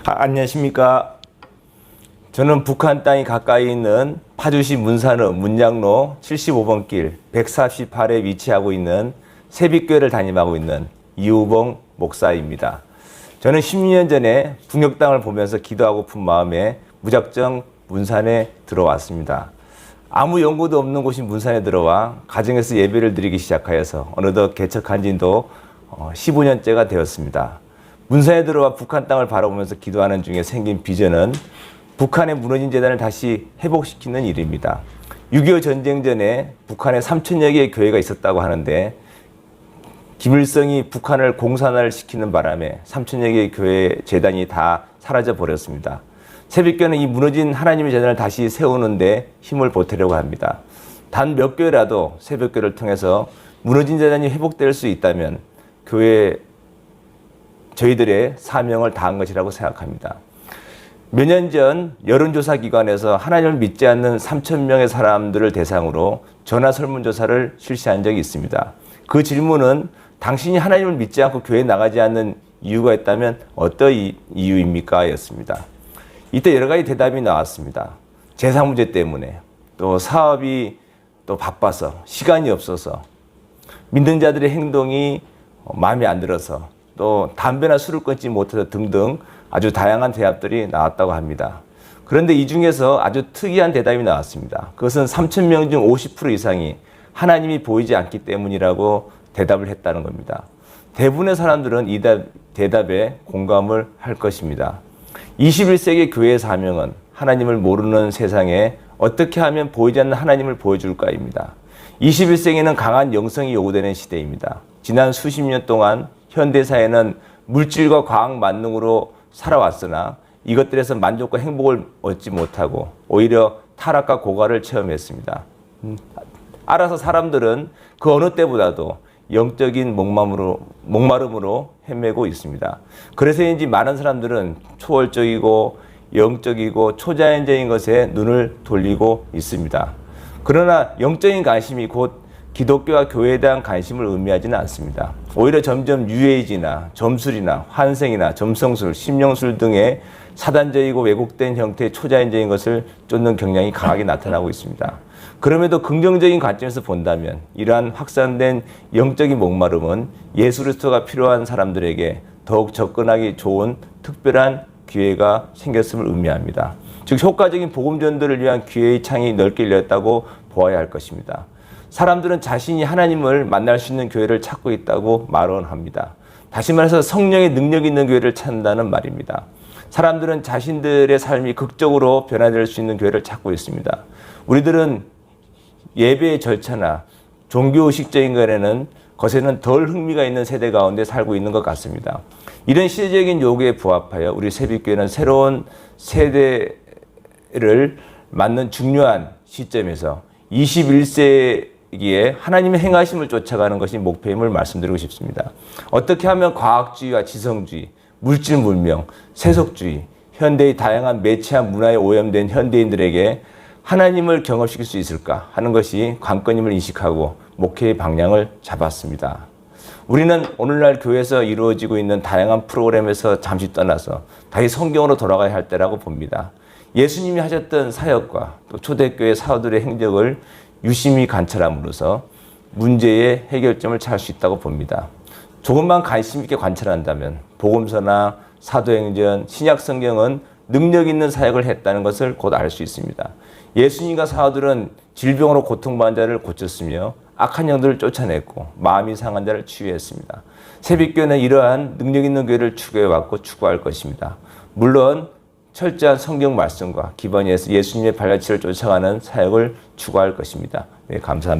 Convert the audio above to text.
안녕하십니까. 저는 북한 땅이 가까이 있는 파주시 문산읍 문양로 75번 길 148에 위치하고 있는 세빛교회를 담임하고 있는 이우봉 목사입니다. 저는 10년 전에 북녘 땅을 보면서 기도하고픈 마음에 무작정 문산에 들어왔습니다. 아무 연고도 없는 곳인 문산에 들어와 가정에서 예배를 드리기 시작하여서 어느덧 개척한 지도 15년째가 되었습니다. 문산에 들어와 북한 땅을 바라보면서 기도하는 중에 생긴 비전은 북한의 무너진 재단을 다시 회복시키는 일입니다. 6.25 전쟁 전에 북한에 3,000여 개의 교회가 있었다고 하는데 김일성이 북한을 공산화시키는 바람에 3,000여 개의 교회 재단이 다 사라져 버렸습니다. 새벽교회는 이 무너진 하나님의 재단을 다시 세우는데 힘을 보태려고 합니다. 단 몇 교회라도 새벽교회를 통해서 무너진 재단이 회복될 수 있다면 저희들의 사명을 다한 것이라고 생각합니다. 몇 년 전 여론조사 기관에서 하나님을 믿지 않는 3,000명의 사람들을 대상으로 전화 설문조사를 실시한 적이 있습니다. 그 질문은 당신이 하나님을 믿지 않고 교회에 나가지 않는 이유가 있다면 어떤 이유입니까? 였습니다. 이때 여러 가지 대답이 나왔습니다. 재산 문제 때문에, 또 사업이 또 바빠서, 시간이 없어서, 믿는 자들의 행동이 마음에 안 들어서, 또 담배나 술을 끊지 못해서 등등 아주 다양한 대답들이 나왔다고 합니다. 그런데 이 중에서 아주 특이한 대답이 나왔습니다. 그것은 3,000명 중 50% 이상이 하나님이 보이지 않기 때문이라고 대답을 했다는 겁니다. 대부분의 사람들은 이 대답에 공감을 할 것입니다. 21세기 교회의 사명은 하나님을 모르는 세상에 어떻게 하면 보이지 않는 하나님을 보여줄까입니다. 21세기는 강한 영성이 요구되는 시대입니다. 지난 수십 년 동안 현대사회는 물질과 과학 만능으로 살아왔으나 이것들에서 만족과 행복을 얻지 못하고 오히려 타락과 고갈을 체험했습니다. 알아서 사람들은 그 어느 때보다도 영적인 목마름으로 헤매고 있습니다. 그래서인지 많은 사람들은 초월적이고 영적이고 초자연적인 것에 눈을 돌리고 있습니다. 그러나 영적인 관심이 곧 기독교와 교회에 대한 관심을 의미하지는 않습니다. 오히려 점점 뉴에이지나 점술이나 환생이나 점성술, 심령술 등의 사단적이고 왜곡된 형태의 초자연적인 것을 쫓는 경향이 강하게 나타나고 있습니다. 그럼에도 긍정적인 관점에서 본다면 이러한 확산된 영적인 목마름은 예수 그리스도가 필요한 사람들에게 더욱 접근하기 좋은 특별한 기회가 생겼음을 의미합니다. 즉 효과적인 복음 전도를 위한 기회의 창이 넓게 열렸다고 보아야 할 것입니다. 사람들은 자신이 하나님을 만날 수 있는 교회를 찾고 있다고 말합니다. 다시 말해서 성령의 능력 있는 교회를 찾는다는 말입니다. 사람들은 자신들의 삶이 극적으로 변화될 수 있는 교회를 찾고 있습니다. 우리들은 예배의 절차나 종교의식적인 것에는 덜 흥미가 있는 세대 가운데 살고 있는 것 같습니다. 이런 시대적인 요구에 부합하여 우리 새빛교회는 새로운 세대를 맞는 중요한 시점에서 21세기에 하나님의 행하심을 쫓아가는 것이 목표임을 말씀드리고 싶습니다. 어떻게 하면 과학주의와 지성주의, 물질 문명, 세속주의, 현대의 다양한 매체와 문화에 오염된 현대인들에게 하나님을 경험시킬 수 있을까 하는 것이 관건임을 인식하고 목회의 방향을 잡았습니다. 우리는 오늘날 교회에서 이루어지고 있는 다양한 프로그램에서 잠시 떠나서 다시 성경으로 돌아가야 할 때라고 봅니다. 예수님이 하셨던 사역과 또 초대교회 사도들의 행적을 유심히 관찰함으로써 문제의 해결점을 찾을 수 있다고 봅니다. 조금만 관심 있게 관찰한다면 복음서나 사도행전, 신약성경은 능력 있는 사역을 했다는 것을 곧 알 수 있습니다. 예수님과 사도들은 질병으로 고통받는 자를 고쳤으며 악한 영들을 쫓아냈고 마음이 상한 자를 치유했습니다. 새빛교회는 이러한 능력 있는 교회를 추구해왔고 추구할 것입니다. 물론 철저한 성경 말씀과 기반에서 예수님의 발자취를 쫓아가는 사역을 추구할 것입니다. 네, 감사합니다.